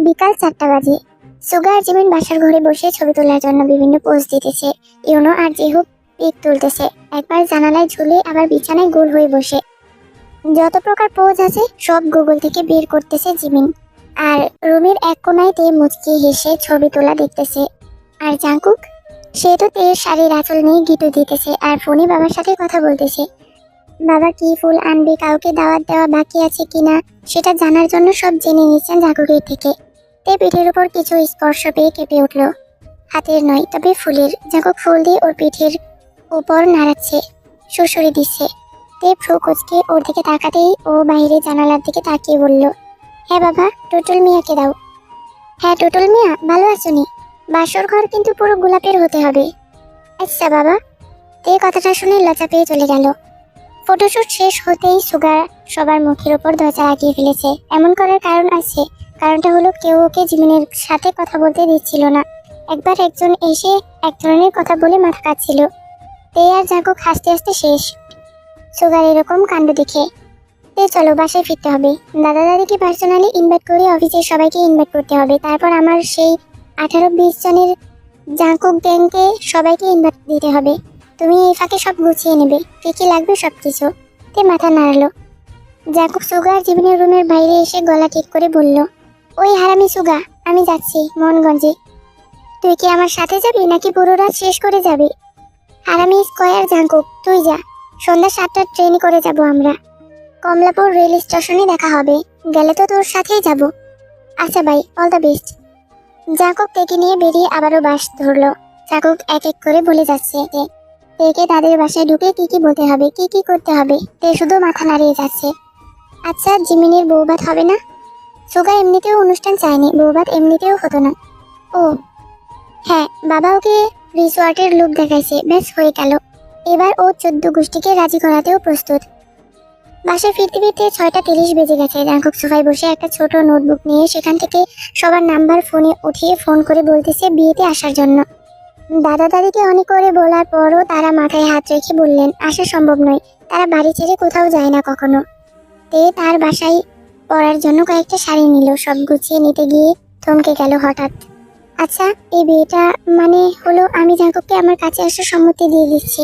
বিকাল 4টা বাজে। সুগা আর জিমিন বাসার ঘরে বসে ছবি তোলার জন্য বিভিন্ন পোজ দিতেছে। ইউনো আর জিহু পিক তুলতেছে, একবার জানালায় ঝুলে আবার বিছানায় গোল হয়ে বসে। যত প্রকার পোজ আছে সব গুগল থেকে বের করতেছে জিমিন। আর রুমের এক কোনায় তে মুচকি হেসে ছবি তোলা দেখতেছে। আর জাঙ্কুক, সে তো তের শাড়ির আঁচল নিয়ে গিটু দিতেছে আর ফোনে বাবার সাথে কথা বলতেছে। বাবা কি ফুল আনবে, কাউকে দাওয়াত দেওয়া বাকি আছে কিনা সেটা জানার জন্য সব জেনে নিচ্ছেন জাঙ্কুকের থেকে। তে পিঠের উপর কিছু স্পর্শ পেয়ে কেঁপে উঠল। হাতের নয়, তবে ফুলের। জাঙ্কুক ফুল দিয়ে ওর পিঠের উপর নাড়াচ্ছে, সুড়সুড়ি দিচ্ছে। তে ভ্রু কুচকে ওর দিকে তাকাতেই ও বাইরে জানালার দিকে তাকিয়ে বলল, হ্যাঁ বাবা, টুটুল মিয়াকে দাও। হ্যাঁ টুটুল মিয়া, ভালো আছো নি? বাসর ঘর কিন্তু পুরো গোলাপের হতে হবে। আচ্ছা বাবা। তে কথাটা শুনে লজ্জা পেয়ে চলে গেল। ফটোশুট শেষ হতেই সুগা সবার মুখের ওপর দরজা লাগিয়ে ফেলেছে। এমন করার কারণ আছে। কারণটা হলো কেউ ওকে জিমিনের সাথে কথা বলতে দিচ্ছিল না। একবার একজন এসে এক ধরনের কথা বলে মাথা কাটছিল। তে আর জাঙ্কুক হাসতে হাসতে শেষ সুগার এরকম কাণ্ড দেখে। তে চলো, বাসায় ফিরতে হবে। দাদা দাদিকে পার্সোনালি ইনভাইট করে অফিসের সবাইকে ইনভাইট করতে হবে। তারপর আমার সেই 18-20 জনের জাঙ্কুক গ্যাংকে সবাইকে ইনভাইট দিতে হবে। তুমি এই ফাঁকে সব গুছিয়ে নেবে, কি কি লাগবে সব কিছু। তে মাথা নাড়ালো। জাঙ্কুক সুগা আর জীবনের রুমের বাইরে এসে গলা ঠিক করে বলল, ওই হারামি সুগা, আমি যাচ্ছি মোহনগঞ্জে। তুই কি আমার সাথে যাবি নাকি পুরো রাত শেষ করে যাবি? হারামি স্কয়ার জাঙ্কুক, তুই যা। সন্ধ্যা 7টার ট্রেন করে যাব আমরা। কমলাপুর রেল স্টেশনে দেখা হবে। গেলে তো তোর সাথেই যাব। আচ্ছা ভাই, অল দ্য বেস্ট। জাঙ্কুক তেকে নিয়ে বেরিয়ে আবারও বাস ধরলো। জাঙ্কুক এক এক করে বলে যাচ্ছে তেকে তাদের বাসায় ঢুকে কি কি বলতে হবে, কি কি করতে হবে। তে শুধু মাথা নাড়িয়ে যাচ্ছে। আচ্ছা, জিমিনের বউভাত হবে না? সুগা এমনিতেও অনুষ্ঠান চায়নি, বউভাত এমনিতেও হতো না। ও হ্যাঁ, বাবা ওকে রিসোর্টের লুক দেখাইছে, ব্যাস হয়ে গেল। এবার ও 14 গোষ্ঠীকে রাজি করাতেও প্রস্তুত। বাসায় ফিরতে ফিরতে 6টা 30 বেজে গেছে। জাঙ্কুক সোফায় বসে একটা ছোট নোটবুক নিয়ে সেখান থেকে সবার নাম্বার ফোনে উঠিয়ে ফোন করে বলতেছে বিয়েতে আসার জন্য। দাদা দাদিকে অনেক করে বলার পরও তারা মাথায় হাত রেখে বললেন আসা সম্ভব নয়। তারা বাড়ি ছেড়ে কোথাও যায় না কখনো। তে তার বাসায় পরার জন্য কয়েকটা শাড়ি নিল। সব গুছিয়ে নিতে গিয়ে থমকে গেল হঠাৎ। আচ্ছা, এই বিয়েটা মানে হলো আমি জাঙ্কুককে আমার কাছে আসার সম্মতি দিয়ে দিচ্ছি,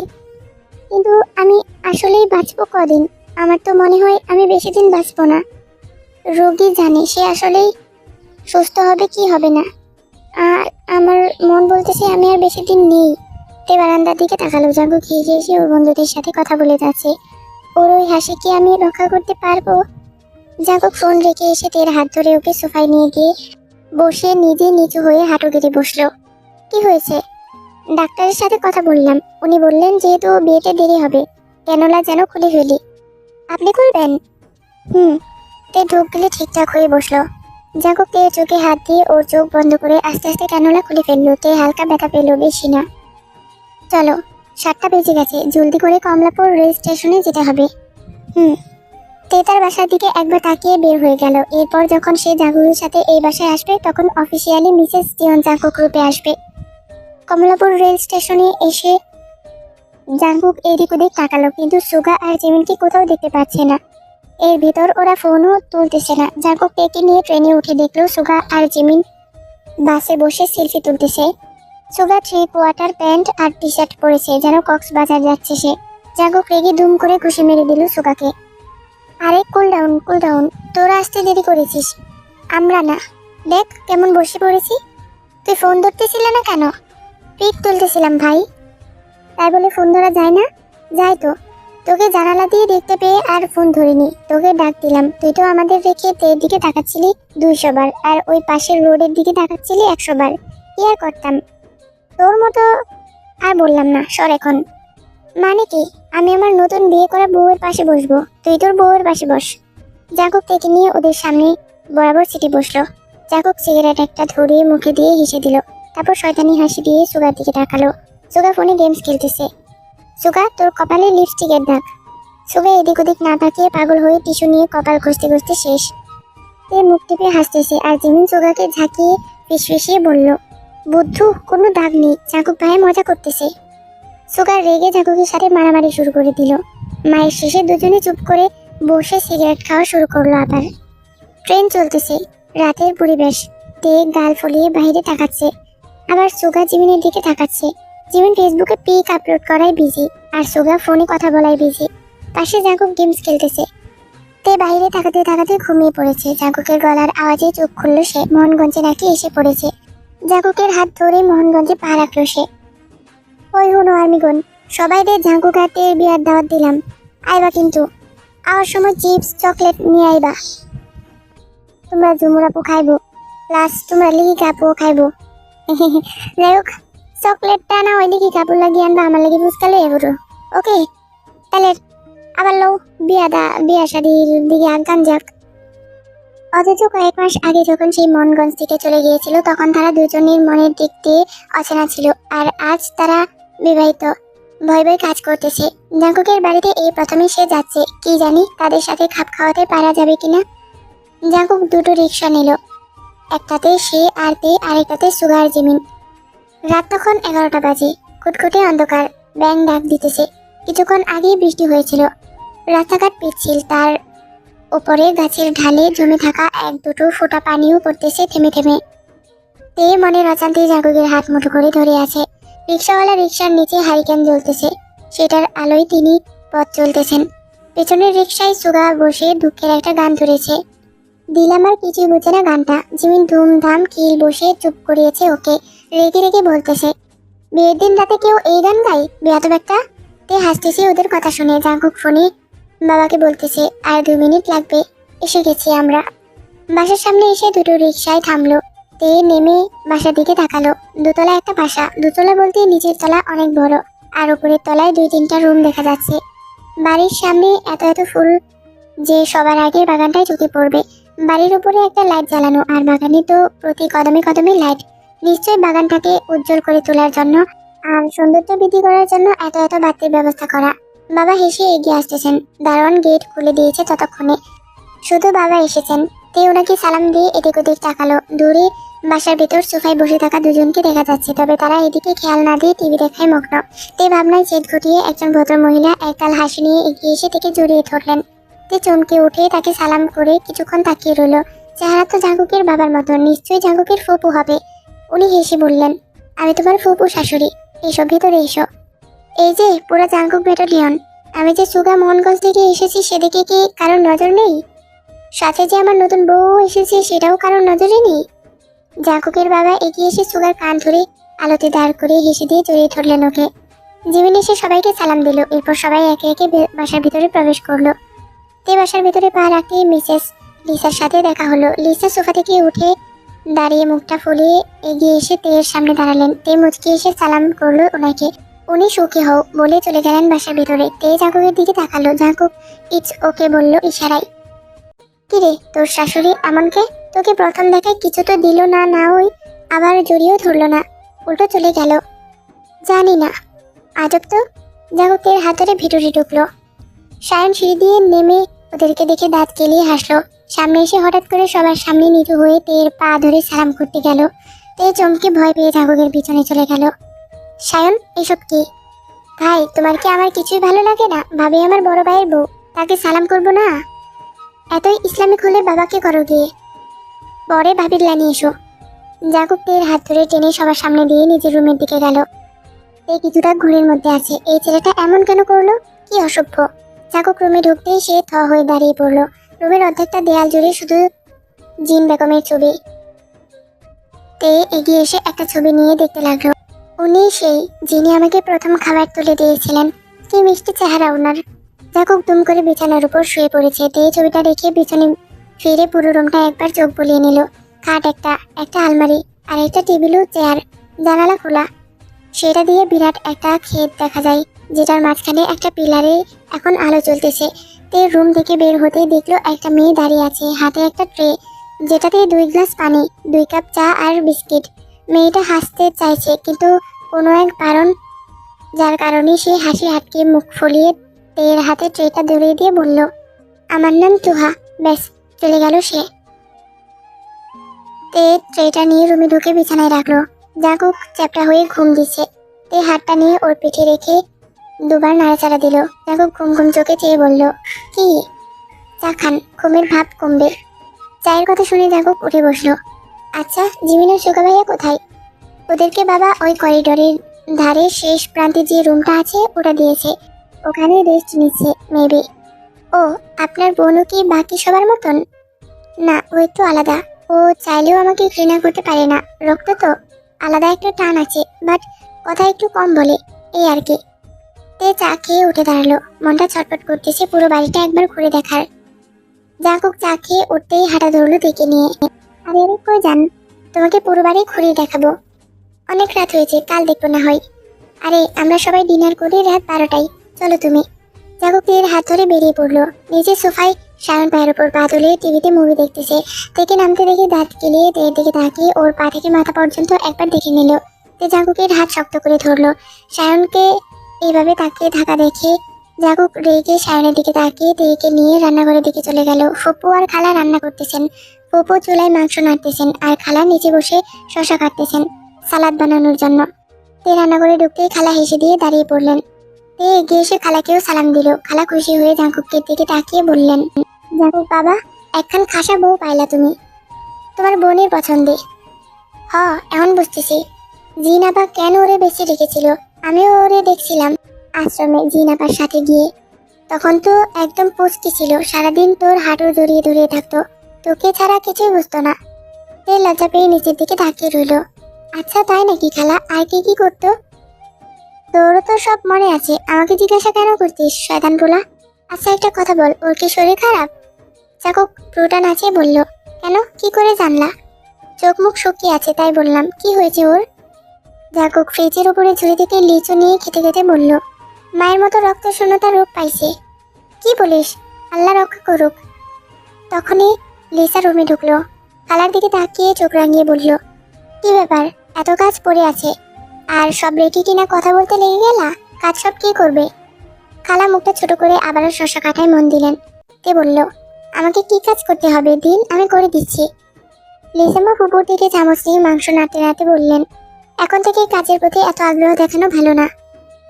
কিন্তু আমি আসলেই বাঁচবো কদিন? আমার তো মনে হয় আমি বেশি দিন বাঁচবো না। রোগী জানে সে আসলেই সুস্থ হবে কি হবে না। আর আমার মন বলতেছে আমি আর বেশি দিন নেই। তে বারান্দার দিকে তাকালো। জাঙ্কুক হেসে এসে ওর বন্ধুদের সাথে কথা বলে যাচ্ছে। ওর ওই হাসি কি আমি রক্ষা করতে পারবো? জাঙ্কুক ফোন রেখে এসে তের হাত ধরে ওকে সোফায় নিয়ে গিয়ে বসে নিজে নিচু হয়ে হাঁটু গেড়ে বসলো। কি হয়েছে? ডাক্তারের সাথে কথা বললাম, উনি বললেন যেহেতু বিয়েতে দেরি হবে ক্যানোলা যেন খুলে ফেলি। আপনি খুলবেন? তে ঢোক গেলে ঠিকঠাক হয়ে বসলো। জাঙ্কুক তে চোখে হাত দিয়ে ওর চোখ বন্ধ করে আস্তে আস্তে ক্যানোলা খুলে ফেললো। তে হালকা ব্যথা পেলো, বেশি না। চলো, 7টা বেজে গেছে, জলদি করে কমলাপুর রেল স্টেশনে যেতে হবে। তে তার বাসার দিকে একবার তাকিয়ে বের হয়ে গেল। এরপর যখন সে জাঙ্কুকের সাথে এই বাসায় আসবে তখন অফিসিয়ালি মিসেস জিয়ন জাঙ্কুক রূপে আসবে। কমলাপুর রেল স্টেশনে এসে জাঙ্কুক এদিক ওদিক তাকালো, কিন্তু সুগা আর জিমিনকে কোথাও দেখতে পাচ্ছে না। এর ভেতর ওরা ফোনও তুলতেছে না। জাঙ্কুক টেকে নিয়ে ট্রেনে উঠে দেখলো সুগা আর জিমিন বাসে বসে সেলফি তুলতেছে। সুগা 3/4 প্যান্ট আর টি শার্ট পরেছে, যেন কক্সবাজার যাচ্ছে সে। জাঙ্কুক রেগে দুম করে ঘুষি মেরে দিল সুগাকে। আরে কুল ডাউন, কুল ডাউন, তোরা আসতে দেরি করেছিস, আমরা না। দেখ কেমন বসে পড়েছি। তুই ফোন ধরতেছিলে না কেন? পিক তুলতেছিলাম ভাই। তাই বলে ফোন ধরা যায় না? যাই তো, তোকে জানালা দিয়ে দেখতে পেয়ে আর ফোন ধরিনি, তোকে ডাক দিলাম। তুই তো আমাদের রেখে তের দিকে তাকাচ্ছিলি 200 বার, আর ওই পাশের রোডের দিকে তাকাচ্ছিলি 100 বার। কি আর করতাম তোর মতো? আর বললাম না, সর এখন। মানে কি? আমি আমার নতুন বিয়ে করা বউয়ের পাশে বসবো, তুই তোর বউয়ের পাশে বস। জাঙ্কুক থেকে নিয়ে ওদের সামনে বরাবর সিটে বসলো। জাঙ্কুক সিগারেট একটা ধরিয়ে মুখে দিয়ে হেসে দিল, তারপর শয়তানি হাসি দিয়ে সুগার দিকে তাকালো। সুগা ফোনে গেমস খেলতেছে। সুগা, তোর কপালে লিপস্টিকের দাগ। সুগা এদিক ওদিক না তাকিয়ে পাগল হয়ে টিস্যু নিয়ে কপাল ঘষতে ঘষতে শেষ। তে মুখ টিপে হাসতেছে আর জিমিন সুগাকে ঝাঁকিয়ে ফিসফিসিয়ে বলল, বুদ্ধু, কোনো দাগ নেই, জাঙ্কুক ভাই মজা করতেছে। সুগার রেগে জাঙ্কুকের সাথে মারামারি শুরু করে দিল। মায়ের শেষে দুজনে চুপ করে বসে সিগারেট খাওয়া শুরু করলো। আবার ট্রেন চলতেছে, রাতের পরিবেশ। তে গাল ফলিয়ে বাইরে তাকাচ্ছে, আবার সুগা জিমিনের দিকে তাকাচ্ছে। জিমিন ফেসবুকে পিক আপলোড করায় বিজি, আর সুগা ফোনে কথা বলায় বিজি। পাশে জাঙ্কুক গেমস খেলতেছে। তে বাইরে তাকাতে তাকাতে ঘুমিয়ে পড়েছে। জাঙ্কুকের গলার আওয়াজে চোখ খুলল সে। মোহনগঞ্জে নাকি এসে পড়েছে। জাঙ্কুকের হাত ধরে মোহনগঞ্জে পা রাখলো সে। ওই হুনো আর্মিগণ, সবাইদের জাঙ্কুক আর টের বিয়ার দাওয়াত দিলাম, আইবা কিন্তু। আওয়ার সময় চিপস চকলেট নিয়ে আইবা। তোমরা ঝুমুর আপু খাইবো, প্লাস তোমরা লিগি কাপুও খাইবো। যাই হোক, চকলেটটা না ওই লিগি কাপুর লাগিয়ে আনবা, আমার লাগি ফুচকালে এগুলো। ওকে, তাহলে আবার লো বিয়া শাদির দিকে আগান যাক। অথচ কয়েক মাস আগে যখন সেই মনগঞ্জ থেকে চলে গিয়েছিল, তখন তারা দুজনের মনের দিক দিয়ে অচেনা ছিল। আর আজ তারা বিবাহিত, ভয় ভয় কাজ করতেছে। জাঙ্কুকের বাড়িতে এই প্রথমে সে যাচ্ছে, কি জানি তাদের সাথে খাপ খাওয়াতে পারা যাবে কিনা। জাঙ্কুক দুটো রিক্সা নিল, একটাতে সে আর তে, আরেকটাতে সুগার জিমিন। রাত তখন 11টা বাজে, খুটখুটে অন্ধকার। ব্যাং ডাক দিতেছে। কিছুক্ষণ আগেই বৃষ্টি হয়েছিল। রাস্তাঘাট পিচ্ছিল, তার ওপরে গাছের ঢালে জমে থাকা এক দুটো ফোঁটা পানিও পড়তেছে থেমে থেমে। তে মনের অজান্তেই জাঙ্কুকের হাত মুঠো করে ধরে আছে। রিক্সাওয়ালা রিক্সার নিচে হারিকেন জ্বলতেছে, সেটার আলোয় তিনি পথ চলতেছেন। পেছনের রিক্সায় সুগা বসে দুঃখের একটা গান ধরেছে। দিলাম আর কিছুই বুঝে না গানটা। জিমিন ধুমধাম কিল বসে চুপ করিয়েছে ওকে। রেগে রেগে বলতেছে, বিয়ের দিন রাতে কেউ এই গান গায়, বেয়াদব একটা। তে হাসতেছে ওদের কথা শুনে। জাঙ্কুক ফোনে বাবাকে বলতেছে, আর 2 মিনিট লাগবে, এসে গেছি আমরা। বাসার সামনে এসে দুটো রিক্সায় থামলো। তে নেমে বাসার দিকে তাকালো। দোতলা একটা বাসা। দোতলা বলতে নিচের তলা অনেক বড়, আর উপরের তলায় 2-3টা রুম দেখা যাচ্ছে। বাড়ির সামনে এত এত ফুল যে সবার আগে বাগানটায় চোখে পড়বে। বাড়ির উপরে একটা লাইট জ্বালানো, আর বাগানে তো প্রতি কদমে কদমে লাইট। নিশ্চয়ই বাগানটাকে উজ্জ্বল করে তোলার জন্য আর সৌন্দর্য বৃদ্ধি করার জন্য এত এত বাতির ব্যবস্থা করা। বাবা হেসে এগিয়ে আসতেছেন। দারোয়ান গেট খুলে দিয়েছে ততক্ষণে। শুধু বাবা এসেছেন। তে ওনাকে সালাম দিয়ে এদিক ওদিক তাকালো। দূরে বাসার ভেতর সোফায় বসে থাকা দুজনকে দেখা যাচ্ছে, তবে তারা এদিকে খেয়াল না দিয়ে টিভি দেখায় মগ্ন। তে ভাবনায় জেদ ঘটিয়ে একজন ভদ্র মহিলা একগাল হাসি নিয়ে এগিয়ে এসে থেকে জড়িয়ে ধরলেন। তে চমকে উঠে তাকে সালাম করে কিছুক্ষণ তাকিয়ে রইল। চেহারা তো জাঙ্কুকের বাবার মতো, নিশ্চয়ই জাঙ্কুকের ফুপু হবে। উনি হেসে বললেন, আমি তোমার ফুপু শাশুড়ি, এসো ভেতরে এসো। এই যে পুরো জাঙ্কুক ব্যাটালিয়ন। আমি যে সুগা মোহনগঞ্জ থেকে এসেছি সেদিকে কি কারোর নজর নেই? সাথে যে আমার নতুন বউ এসেছে সেটাও কারোর নজরে নেই? জাঙ্কুকের বাবা এগিয়ে এসে সুগার কান ধরে আলোতে দাঁড় করে হেসে দিয়ে জড়িয়ে ধরলেন ওকে। জিমিন এসে সবাইকে সালাম দিল। এরপর সবাই একে একে বাসার ভিতরে প্রবেশ করলো। তে বাসার ভিতরে পা রাখতেই মিসেস লিসার সাথে দেখা হলো। লিসা সোফা থেকে উঠে দাঁড়িয়ে মুখটা ফুলিয়ে এগিয়ে এসে তের সামনে দাঁড়ালেন। তে মুচকি এসে সালাম করলো ওনাকে। উনি সুখী হও বলে চলে গেলেন বাসার ভিতরে। তে জাঙ্কুকের দিকে তাকালো। জাঙ্কুক ইটস ওকে বলল ইশারায়। কিরে তোর শাশুড়ি এমনকে? তোকে প্রথম দেখায় কিছু তো দিল না, না ওই আবার জড়িয়েও ধরলো না, উল্টো চলে গেল। জানি না, আজব তো। জাঙ্কুকের হাতের ভিতরে ঢুকলো। সায়ন সিঁড়ি দিয়ে নেমে ওদেরকে দেখে দাঁত কেলিয়ে হাসলো। সামনে এসে হঠাৎ করে সবার সামনে নিচু হয়ে তের পা ধরে সালাম করতে গেল। তে চমকে ভয় পেয়ে জাঙ্কুকের পিছনে চলে গেল। সায়ন, এসব কি? ভাই, তোমার কি আমার কিছুই ভালো লাগে না? ভাবি আমার বড় ভাইয়ের বউ, তাকে সালাম করব না? এতই ইসলামিক হলে বাবাকে করো গিয়ে। পরে ভাবির লাইনে এসো। জাঙ্কুক তের হাত ধরে টেনে সবার সামনে দিয়ে নিজের রুমের দিকে গেল। তে কিছুটা ঘুরের মধ্যে আছে। এই ছেলেটা এমন কেন করলো? কি অসভ্য। জাঙ্কুক রুমে ঢুকতেই সে থ হয়ে দাঁড়িয়ে পড়লো। রুমের অর্ধেকটা দেয়াল জুড়ে শুধু জিন বেগমের ছবি। তে এগিয়ে এসে একটা ছবি নিয়ে দেখতে লাগলো। উনি সেই যিনি আমাকে প্রথম খাবার তুলে দিয়েছিলেন। কি মিষ্টি চেহারা ওনার। জাঙ্কুক দুম করে বিছানার উপর শুয়ে পড়েছে। তে ছবিটা রেখে পিছনে ফিরে পুরো রুমটা একবার চোখ বুলিয়ে নিল। খাট একটা আলমারি, আর একটা টেবিল ও চেয়ার। জানালা খোলা, সেটা দিয়ে বিরাট একটা ক্ষেত দেখা যায়, যেটার মাঝখানে একটা পিলারে এখন আলো জ্বলতেছে। তে রুম থেকে বের হতেই দেখলো একটা মেয়ে দাঁড়িয়ে আছে, হাতে একটা ট্রে, যেটাতে 2 গ্লাস পানি, 2 কাপ চা আর বিস্কিট। মেয়েটা হাসতে চাইছে, কিন্তু কোনো এক কারণ, যার কারণে সে হাসি আটকে মুখ ফুলিয়ে তের হাতে ট্রেটা ধরিয়ে দিয়ে বলল, আমার নাম তুহা। ব্যাস, চলে গেল সে। তে ট্রেটা নিয়ে রুমে ঢুকে বিছানায় রাখলো। জাঙ্কুক চ্যাপটা হয়ে ঘুম দিচ্ছে। তে হাতটা নিয়ে ওর পিঠে রেখে দুবার নাড়াচাড়া দিল। জাঙ্কুক ঘুম ঘুম চোখে চেয়ে বলল, কি? চা খান, ঘুমের ভাব কমবে। চায়ের কথা শুনে জাঙ্কুক উঠে বসলো। আচ্ছা, জিমিন আর সুগা ভাইয়া কোথায়? ওদেরকে বাবা ওই করিডোরের ধারে শেষ প্রান্তে যে রুমটা আছে ওটা দিয়েছে, ওখানে রেস্ট নিচ্ছে মেবি। ও, আপনার বোনও কি বাকি সবার মতন? না, ও একটু আলাদা। ও চাইলেও আমাকে ঘৃণা করতে পারে না, রক্ত তো, আলাদা একটা টান আছে, বাট কথা একটু কম বলে, এই আর কি। তে চা খেয়ে উঠে দাঁড়ালো, মনটা ছটফট করতেছে পুরো বাড়িটা একবার ঘুরে দেখার। জাকুক চা খেয়ে উঠতেই হাঁটা ধরলো দিকে নিয়ে। আরে আরে, কই যান? তোমাকে পুরো বাড়ি ঘুরিয়ে দেখাবো। অনেক রাত হয়েছে, কাল দেখবো না হয়। আরে আমরা সবাই ডিনার করি রাত 12টায়, চলো তুমি। জাকুক তীর হাত ধরে বেরিয়ে পড়লো। নিজের সোফায় সায়ন পায়ের ওপর পা তুলে টিভিতে মুভি দেখতেছে। থেকে নামতে দেখে দাঁত কেলিয়ে তের দিকে তাকিয়ে ওর পা থেকে মাথা পর্যন্ত একবার দেখে নিল। তে জাকুকের হাত শক্ত করে ধরলো। সায়নকে এইভাবে তাকিয়ে থাকা দেখে জাকুক রেগে সায়নের দিকে তাকিয়ে তেকে নিয়ে রান্নাঘরের দিকে চলে গেল। ফুপু আর খালা রান্না করতেছেন। ফুপু চুলায় মাংস নাড়তেছেন আর খালা নিচে বসে শশা কাটতেছেন সালাদ বানানোর জন্য। তে রান্নাঘরে ঢুকতেই খালা হেসে দিয়ে দাঁড়িয়ে পড়লেন। তে এগিয়ে এসে খালাকেও সালাম দিল। খালা খুশি হয়ে জাকুকের দিকে তাকিয়ে বললেন, জাকুক বাবা, একখান খাসা বউ পাইলা তুমি, তোমার বোনের পছন্দে। হ, এখন বুঝতেছি জিন আপা কেন ওরে বেশি রেখেছিল। আমিও ওরে দেখছিলাম আশ্রমে জিন আপার সাথে গিয়ে। তখন তো একদম পুষ্টি ছিল, সারাদিন তোর হাঁটু জড়িয়ে ধরিয়ে থাকতো, তোকে ছাড়া কিছুই বুঝতো না। তে লজ্জা পেয়ে নিচের দিকে তাকিয়ে রইল। আচ্ছা তাই নাকি খালা, আর কি কি করতো? তোরও তো সব মনে আছে, আমাকে জিজ্ঞাসা কেন করছিস শয়তান পোলা? আচ্ছা একটা কথা বল, ওর কি শরীর খারাপ? জাকুক প্রোটা নাচিয়ে বলল, কেন, কি করে জানলা? চোখ মুখ শুকিয়ে আছে তাই বললাম, কি হয়েছে ওর? জাকুক ফ্রিজের উপরে ঝুড়ি থেকে লিচু নিয়ে খেতে খেতে বলল, মায়ের মতো রক্ত শূন্যতা রোগ পাইছে। কি বলিস? আল্লাহ রক্ষা করুক। তখনই লিসা রুমে ঢুকলো। খালার দিকে তাকিয়ে চোখ রাঙিয়ে বলল, কি ব্যাপার, এত কাজ পড়ে আছে আর সব রেখে কিনা কথা বলতে লেগে গেলা? কাজ সব কে করবে? খালা মুখটা ছোট করে আবারও শশা কাটায় মন দিলেন। কে বলল, আমাকে কি কাজ করতে হবে দিন, আমি করে দিচ্ছি। লিসামা ফুপুর দিকে চামচ নিয়ে মাংস নাড়তে নাড়তে বললেন, এখন থেকে কাজের প্রতি এত আগ্রহ দেখানো ভালো না।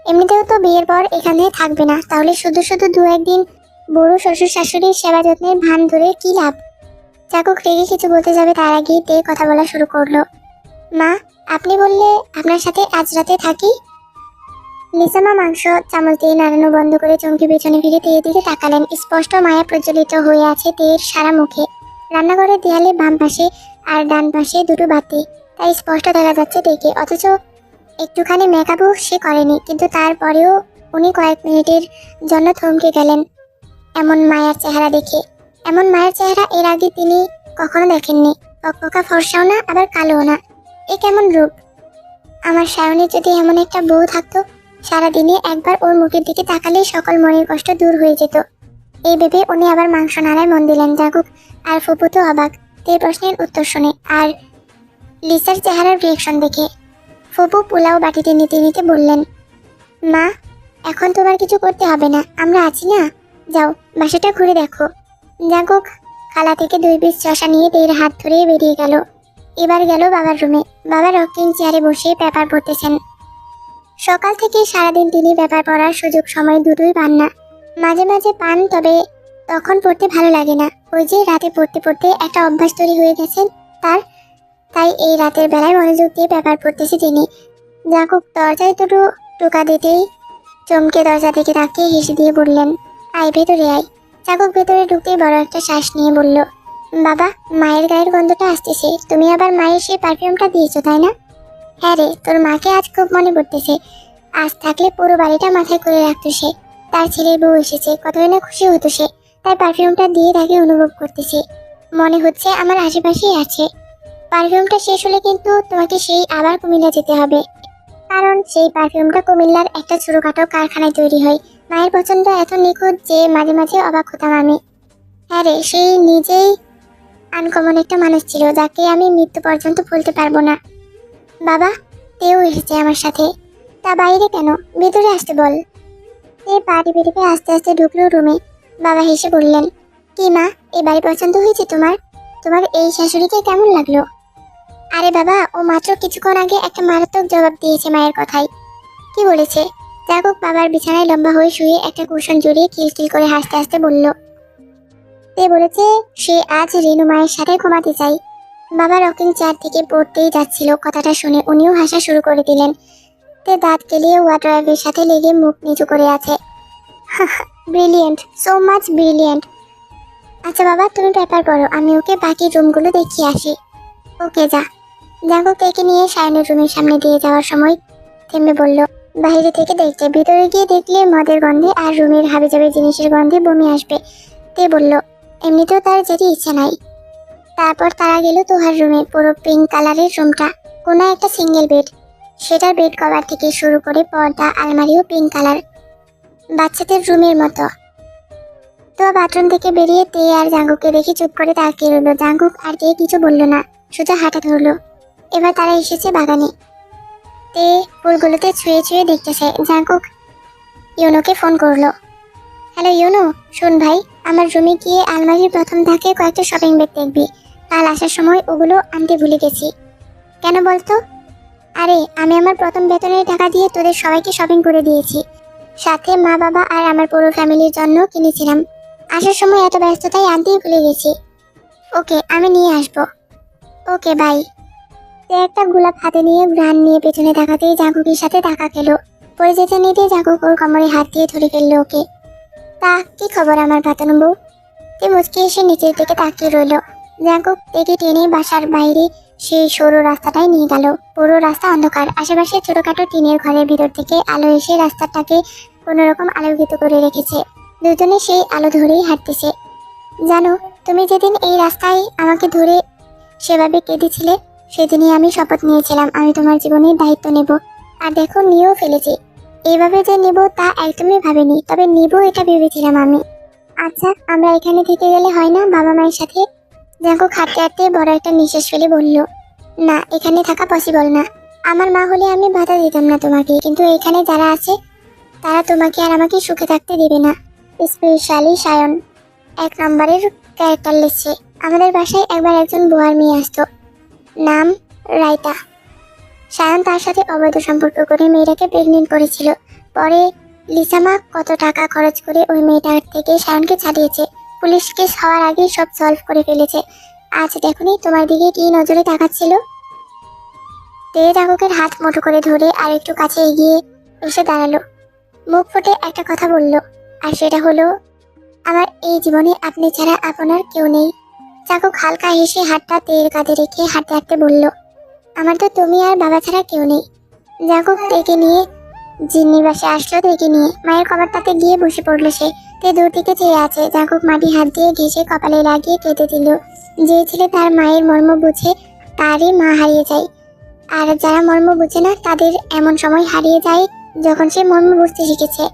এমনিতেও তো বিয়ের পর এখানে থাকবে না, তাহলে শুধু শুধু দু একদিন বড় শ্বশুর শাশুড়ির সেবা যত্নের ভান ধরে কি লাভ? জাকুক রেগে কিছু বলতে যাবে তার আগেই তে কথা বলা শুরু করলো, মা, আপনি বললে আপনার সাথে আজ রাতে থাকি। লিসামা মাংস চামচ দিয়ে নাড়ানো বন্ধ করে চমকে পেছনে ফিরে তেয়ের দিকে তাকালেন। স্পষ্ট মায়া প্রজ্বলিত হয়ে আছে তেয়ের সারা মুখে। রান্নাঘরের দেয়ালে বাম পাশে আর ডান পাশে দুটো বাতি, তাই স্পষ্ট দেখা যাচ্ছে তেকে। অথচ একটুখানি মেকআপও সে করেনি, কিন্তু তারপরেও উনি কয়েক মিনিটের জন্য থমকে গেলেন এমন মায়ার চেহারা দেখে। এমন মায়ের চেহারা এর আগে তিনি কখনো দেখেননি। পকপকা ফর্সাও না, আবার কালোও না। এ কেমন রূপ? আমার সায়নের যদি এমন একটা বউ থাকতো, সারাদিনে একবার ওর মুখের দিকে তাকালেই সকল মনের কষ্ট দূর হয়ে যেত। এই ভেবে উনি আবার মাংস নাড়ায় মন দিলেন। জাগুক আর ফুপু তো অবাক তে প্রশ্নের উত্তর শুনে আর লিসার চেহারার রিয়েকশন দেখে। ফুপু পোলাও বাটিতে নিতে নিতে বললেন, মা, এখন তোমার কিছু করতে হবে না, আমরা আছি না, যাও বাসাটা ঘুরে দেখো। জাগুক খালা থেকে 2 পিস শশা নিয়ে তের হাত ধরে বেরিয়ে গেল। এবার গেল বাবার রুমে। বাবা রকিং চেয়ারে বসে পেপার পড়তেছেন। সকাল থেকে সারাদিন তিনি পেপার পড়ার সুযোগ সময় দুটোই পান না। মাঝে মাঝে পান, তবে তখন পড়তে ভালো লাগে না। ওই যে রাতে পড়তে পড়তে একটা অভ্যাস তৈরি হয়ে গেছে তার, তাই এই রাতের বেলায় মনোযোগ দিয়ে পেপার পড়তেছে তিনি। জাকুক দরজায় দুটো টোকা দিতেই চমকে দরজা থেকে তাকিয়ে হেসে দিয়ে বললেন, আয় ভেতরে আয়। জাকুক ভেতরে ঢুকতেই বড় একটা শ্বাস নিয়ে বলল, বাবা, মায়ের গায়ের গন্ধটা আসতেছে, তুমি আবার মায়ের সেই পারফিউমটা দিয়েছো তাই না? হ্যাঁ রে, তোর মাকে আজ খুব মনে পড়তেছে। আজ থাকলে পুরো বাড়িটা মাথায় করে রাখতো সে। তার ছেলের বউ এসেছে, কতই না খুশি হতো সে। তাই পারফিউমটা দিয়ে তাকে অনুভব করতেছি, মনে হচ্ছে আমার আশেপাশেই আছে। পারফিউমটা শেষ হলে কিন্তু তোমাকে সেই আবার কুমিল্লা যেতে হবে, কারণ সেই পারফিউমটা কুমিল্লার একটা ছোটখাটো কারখানায় তৈরি হয়। মায়ের পছন্দ এত নিখুঁত যে মাঝে মাঝে অবাক হতাম আমি। হ্যাঁ রে, সেই নিজেই আনকমন একটা মানুষ ছিল, যাকে আমি মৃত্যু পর্যন্ত ভুলতে পারবো না। বাবা, তেও এসেছে আমার সাথে। তা বাইরে কেন, ভেতরে আসতে বল। তে পাটি পেটিপে আস্তে আস্তে ঢুকলো রুমে। বাবা হেসে বললেন, কি মা, এই বাড়ি পছন্দ হয়েছে তোমার? তোমার এই শাশুড়িকে কেমন লাগলো? আরে বাবা, ও মাত্র কিছুক্ষণ আগে একটা মারাত্মক জবাব দিয়েছে মায়ের কথায়। কি বলেছে? জাগুক বাবার বিছানায় লম্বা হয়ে শুয়ে একটা কুশন জড়িয়ে খিলখিল করে হাসতে হাসতে বলল, তে বলেছে সে আজ রেনু মায়ের সাথে ঘুমাতে চাই। বাবা রকিং চেয়ার থেকে পড়তেই যাচ্ছিল, কথাটা শুনে উনিও হাসা শুরু করে দিলেন। তে দাঁত কেলিয়ে ওয়ার্ড্রোবের সাথে লেগে মুখ নিচু করে আছে। Brilliant, so much brilliant. আচ্ছা বাবা, তুমি পেপার পড়ো, আমি ওকে বাকি রুমগুলো দেখিয়ে আসি। ওকে যা। জাঙ্কুক একে নিয়ে সায়নের রুমের সামনে দিয়ে যাওয়ার সময় থেমে বলল, বাইরে থেকে দেখছে, ভিতরে গিয়ে দেখলে মদের গন্ধে আর রুমের হাবিজাবি জিনিসের গন্ধে বমি আসবে। তে বলল, এমনিতেও তার যেতে ইচ্ছে নাই। তারপর তারা গেল তোহার রুমে। পুরো পিঙ্ক কালারের রুমটা, কোনো একটা সিঙ্গেল বেড, সেটার বেড কভার থেকে শুরু করে পর্দা, আলমারিও পিঙ্ক কালার, বাচ্চাদের রুমের মতো। তো বাথরুম থেকে বেরিয়ে তে আর জাঙ্কুককে দেখে চুপ করে তাকিয়ে রইল। জাঙ্কুক আর তে কিছু বলল না, সোজা হাঁটা ধরলো। এবার তারা এসেছে বাগানে। তে ফুলগুলোতে ছুঁয়ে ছুঁয়ে দেখতেছে। জাঙ্কুক ইউনোকে ফোন করলো। হ্যালো ইউনো, শোন ভাই, আমার রুমে গিয়ে আলমারির প্রথম ধাকে কয়েকটা শপিং ব্যাগ দেখবি। কাল আসার সময় ওগুলো আনতে ভুলে গেছি। কেন বলতো? আরে আমি আমার প্রথম বেতনের টাকা দিয়ে তোদের সবাইকে শপিং করে দিয়েছি, সাথে মা বাবা আর আমার পুরো ফ্যামিলির জন্য কিনেছিলাম। আসার সময় এত ব্যস্ততায় আনতেই ভুলে গেছি। ওকে, আমি নিয়ে আসবো। Okay bye. সে একটা গোলাপ হাতে নিয়ে গ্রান নিয়ে পেছনে তাকাতেই জাঙ্কুকের সাথে টাকা খেলো। পরে যেতে নিতে জাঙ্কুক ওর কোমরে হাত দিয়ে ধরে ফেললো ওকে। তা কি খবর আমার পাতানো বউ? তে মুচকি এসে নিচের দিকে তাকিয়ে রইল। জাঙ্কুক তেকে টেনে বাসার বাইরে সেই সরু রাস্তাটায় নিয়ে গেল। পুরো রাস্তা অন্ধকার, আশেপাশে ছোটখাটো টিনের ঘরের ভিতর থেকে আলো এসে রাস্তাটাকে কোনোরকম আলোকিত করে রেখেছে। দুজনে সেই আলো ধরেই হাঁটতেছে। জানো, তুমি যেদিন এই রাস্তায় আমাকে ধরে সেভাবে কেঁদেছিলে, সেদিনই আমি শপথ নিয়েছিলাম আমি তোমার জীবনের দায়িত্ব নেব। আর দেখো, নিয়েও ফেলেছি। এইভাবে যে নেব তা একদমই ভাবিনি, তবে নিব এটা ভেবেছিলাম আমি। আচ্ছা, আমরা এখানে থেকে গেলে হয় না বাবা মায়ের সাথে? জাঙ্কুক হাঁটতে হাঁটতে বড় একটা নিঃশ্বাস ফেলে বলল, না, এখানে থাকা পসিবল না। আমার মা হলে আমি বাধা দিতাম না তোমাকে, কিন্তু এখানে যারা আছে তারা তোমাকে আর আমাকে সুখে থাকতে দেবে না। স্পেশালি সায়ন, 1 নম্বরের ক্যারেক্টার লিখছে। আমাদের বাসায় একবার একজন বুয়ার মেয়ে আসতো, নাম রাইতা। সায়ন তার সাথে অবৈধ সম্পর্ক করে মেয়েটাকে প্রেগনেন্ট করেছিল। পরে লিসামা কত টাকা খরচ করে ওই মেয়েটার থেকে সায়নকে ছাড়িয়েছে। পুলিশ কেস হওয়ার আগেই সব সলভ করে ফেলেছে। আজ দেখুনি তোমার দিকে কি নজরে তাকাচ্ছিল। তে জাঙ্কুকের হাত মুঠো করে ধরে আর একটু কাছে এগিয়ে এসে দাঁড়ালো। মুখ ফুটে একটা কথা বলল, আর সেটা হলো, আমার এই জীবনে আপনি ছাড়া আপনার কেউ নেই। জাঙ্কুক হালকা হেসে হাতটা তের কাঁধে রেখে হাঁটতে হাঁটতে বলল, আমার তো তুমি আর বাবা ছাড়া কেউ নেই। জাঙ্কুক তেকে নিয়ে জিন্নি বাসে আসলো। তেকে নিয়ে মায়ের কপারটাতে গিয়ে বসে পড়লো সে। তে দূর থেকে চেয়ে আছে। জাঙ্কুক মাটি হাত দিয়ে ঘেঁষে কপালে লাগিয়ে কেটে দিল। যে ছেলে তার মায়ের মর্ম বুঝে তারই মা হারিয়ে যায়, আর যারা মর্ম বুঝে না তাদের এমন সময় হারিয়ে যায় যখন সে মর্ম বুঝতে শিখেছে।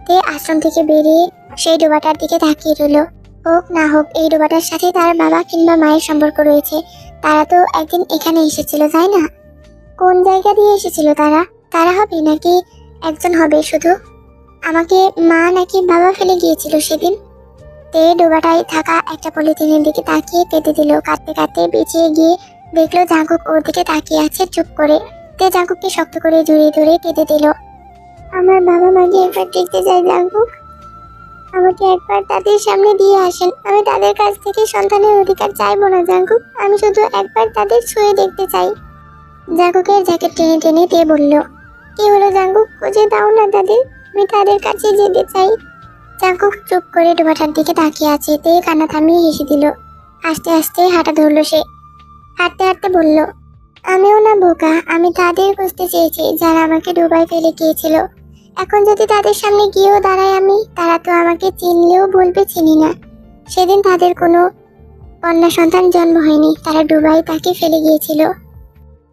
তে আশ্রম থেকে বেরিয়ে সেই ডোবাটার দিকে তাকিয়ে রইল। হোক না হোক, এই ডোবাটার সাথে তার বাবা কিংবা মায়ের সম্পর্ক রয়েছে। তারা তো একদিন এখানে এসেছিল, তাই না? কোন জায়গা দিয়ে এসেছিল তারা? তারা হবে নাকি একজন হবে শুধু? আমাকে মা নাকি বাবা ফেলে গিয়েছিল সেদিন? তে ডোবাটায় থাকা একটা পলিথিনের দিকে তাকিয়ে কেটে দিল। কাটতে কাটতে পিছিয়ে গিয়ে দেখলো জাঙ্কুক ওর দিকে তাকিয়ে আছে চুপ করে। তে জাঙ্কুককে শক্ত করে জড়িয়ে ধরে কেটে দিল। আমার বাবা মাকে একবার দেখতে চাই জাঙ্কুক, আমাকে একবার তাদের সামনে দিয়ে আসেন। আমি তাদের কাছ থেকে সন্তানের অধিকার চাইবো না জাঙ্কুক, আমি শুধু একবার তাদের ছুঁয়ে দেখতে চাই। জাঙ্কুকের জ্যাকেট টেনে টেনে তে বলল, কি হলো জাঙ্কুক, খুঁজে দাও না তাদের, আমি তাদের কাছে যেতে চাই। জাঙ্কুক চুপ করে ডোবাটার দিকে তাকিয়ে আছে। তে কান্না থামিয়ে হেসে দিল। আস্তে আস্তে হাঁটা ধরলো সে। হাঁটতে হাঁটতে বলল, আমিও না বোকা, আমি তাদের খুঁজতে চেয়েছি যারা আমাকে ডুবাই ফেলে গিয়েছিল। এখন যদি তাদের সামনে গিয়েও দাঁড়াই আমি, তারা তো আমাকে চিনলেও বলবে চিনি না। সেদিন তাদের কোনো কন্যা সন্তান জন্ম হয়নি, তারা ডুবাই তাকে ফেলে গিয়েছিল।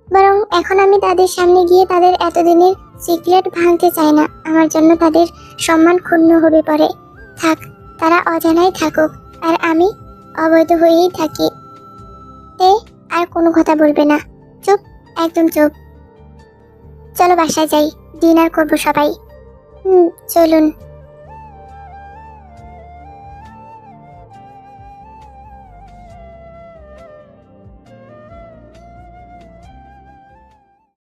বরং এখন আমি তাদের সামনে গিয়ে তাদের এতদিনের সিক্রেট ভাঙতে চাই না। আমার জন্য তাদের সম্মান ক্ষুণ্ণ হবে পরে। থাক, তারা অজানাই থাকুক, আর আমি অবৈধ হয়েই থাকি। তে আর কোনো কথা বলবে না, চুপ, একদম চুপ। চলো বাসায় যাই, ডিনার করবো সবাই। চলুন।